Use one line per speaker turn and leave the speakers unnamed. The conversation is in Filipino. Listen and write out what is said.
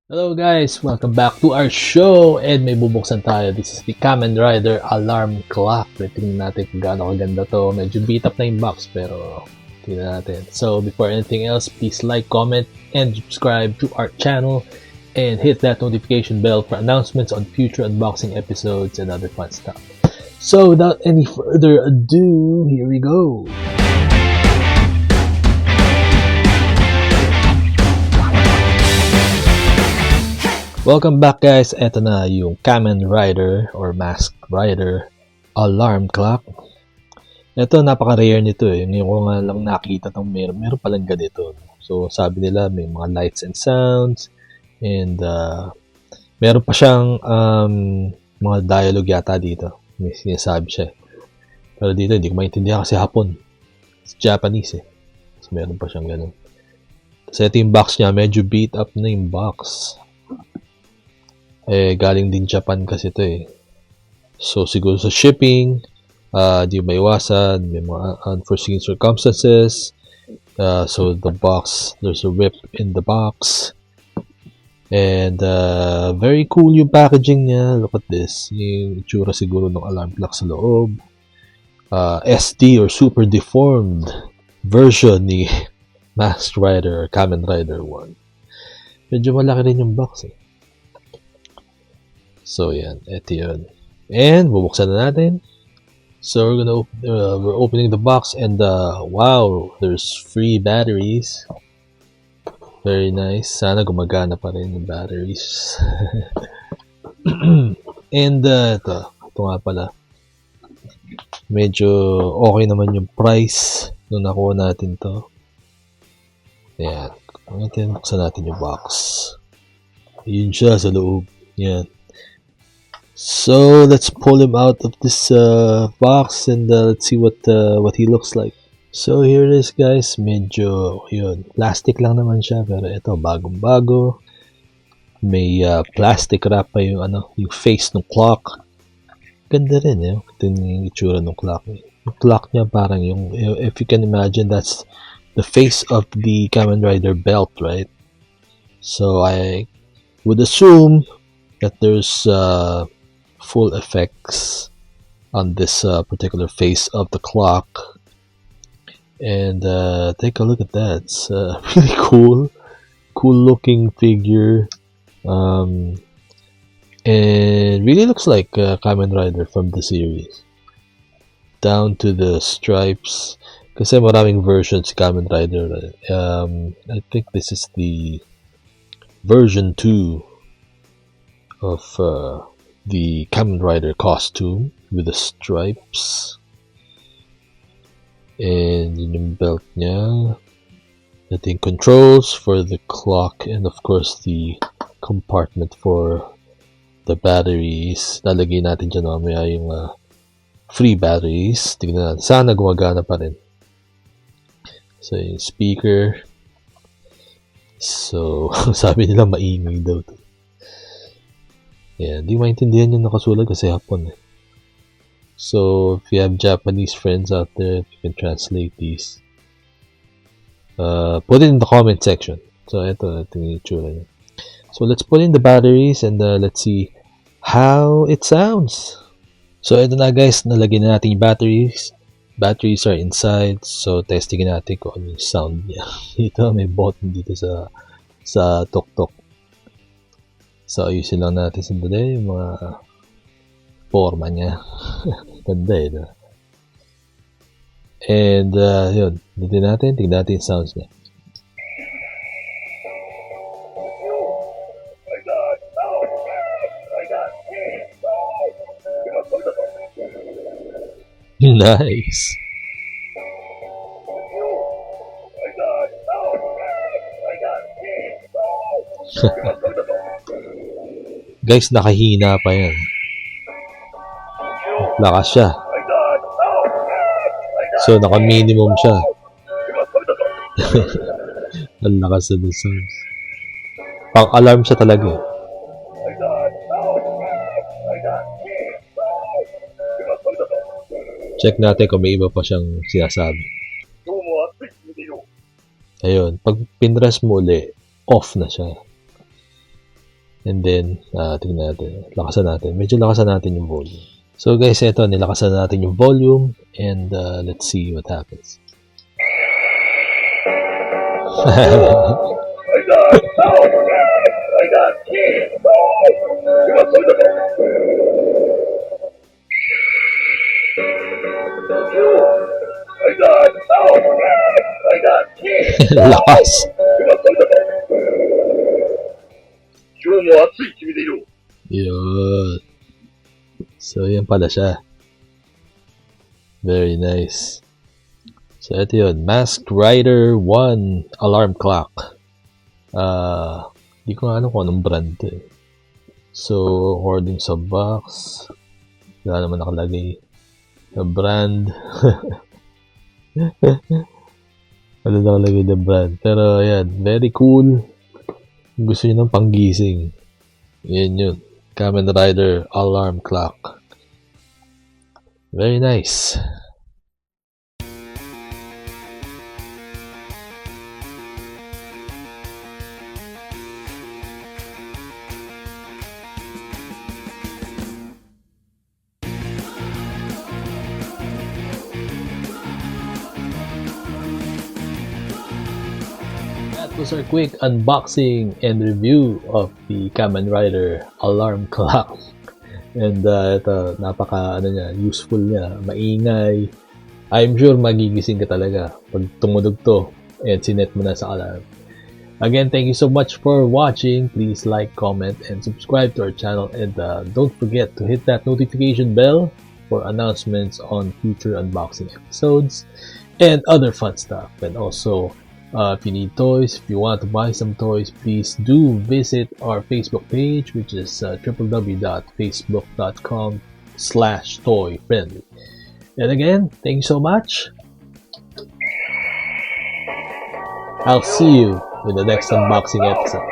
Hello guys! Welcome back to our show! And may bubuksan tayo. This is the Kamen Rider Alarm Clock. Tingnan natin kung gaano kaganda to. Medyo beat up na yung box pero tingnan natin. So before anything else, please like, comment, and subscribe to our channel. And hit that notification bell for announcements on future unboxing episodes and other fun stuff. So without any further ado, here we go! Welcome back guys, eto na yung Kamen Rider or Masked Rider Alarm Clock. Ito napaka-rare nito eh, ngayon ko nga lang nakita itong meron palang ganito. So sabi nila may mga lights and sounds and meron pa siyang mga dialogue yata dito. May sinasabi siya. Pero dito hindi ko maintindihan kasi Hapon. It's Japanese eh. So meron pa siyang ganun. Kasi ito yung box niya, medyo beat up na yung box. Galing din Japan kasi ito eh. So, siguro sa shipping, di maiwasan, may mga unforeseen circumstances. So, the box, there's a rip in the box. And, very cool yung packaging niya. Look at this. Yung itsura siguro ng alarm clock sa loob. SD or super deformed version ni Masked Rider or Kamen Rider 1. Medyo malaki rin yung box eh. So, yan. Ito yun. And, bubuksan na natin. So, we're opening the box and, wow, there's free batteries. Very nice. Sana gumagana pa rin yung batteries. And, ito nga pala. Medyo okay naman yung price nung nakuha natin to. Ayan. Buksan natin yung box. Yun siya sa loob. Yan. So let's pull him out of this box and let's see what he looks like. So here it is guys, medyo yun, plastic lang naman siya pero ito bagong-bago. May plastic wrap pa yung yung face ng clock. Ganda rin eh. Ito yung itsura ng clock. Yung clock niya parang yung, if you can imagine, that's the face of the Kamen Rider belt, right? So I would assume that there's full effects on this particular face of the clock. And take a look at that. It's really cool looking figure, and really looks like Kamen Rider from the series down to the stripes kasi maraming versions Kamen Rider. I think this is the version 2 of the Kamen Rider costume with the stripes. And yung belt niya. Ito yung controls for the clock and of course the compartment for the batteries. Lalagay natin dyan mamaya yung free batteries. Tignan natin. Sana gumagana pa rin. So yung speaker. So sabi nila maingay daw to. Yeah, di maintindihan yung nakasulat kasi Hapon eh. So, if you have Japanese friends out there, if you can translate these, put it in the comment section. So, ito yung itsura niya. So, let's put in the batteries and let's see how it sounds. So, ito na guys, nalagyan na natin yung batteries. Batteries are inside. So, testing natin kung ano yung sound niya. Ito, may button dito sa tok-tok. So, ayusin lang natin sandali yung mga forma niya. Ganda eh. No? And, yun. Tignan natin yung sounds niya. Nice. Guys, nakahina pa yan. Lakas siya. So, naka-minimum siya. Ang lakas na sounds. Pang-alarm siya talaga. Check natin kung may iba pa siyang sinasabi. Ayun. Pag pinress mo uli, off na siya. And then, tingnan natin. Lakasan natin. Medyo lakasan natin yung volume. So guys, eto, nilakasan natin yung volume. And let's see what happens. Lakas. Yun. So, yan pala siya. Very nice. So, ito yun. Kamen Rider 1 Alarm Clock. Di ko nga alam kung anong brand to eh. So, according sa box, wala naman nakalagay na brand. Wala nakalagay na brand. Pero, ayan. Very cool. Gusto nyo ng panggising. Yan yun. Kamen Rider Alarm Clock. Very nice. That was our quick unboxing and review of the Kamen Rider Alarm Clock. And ito, napaka useful niya, maingay. I'm sure magigising ka talaga pag tumunog to and sinet mo na sa alarm. Again, thank you so much for watching. Please like, comment, and subscribe to our channel. And don't forget to hit that notification bell for announcements on future unboxing episodes and other fun stuff. And also, if you need toys, if you want to buy some toys, please do visit our Facebook page, which is www.facebook.com/toyfriendly. And again, thank you so much. I'll see you in the next unboxing episode.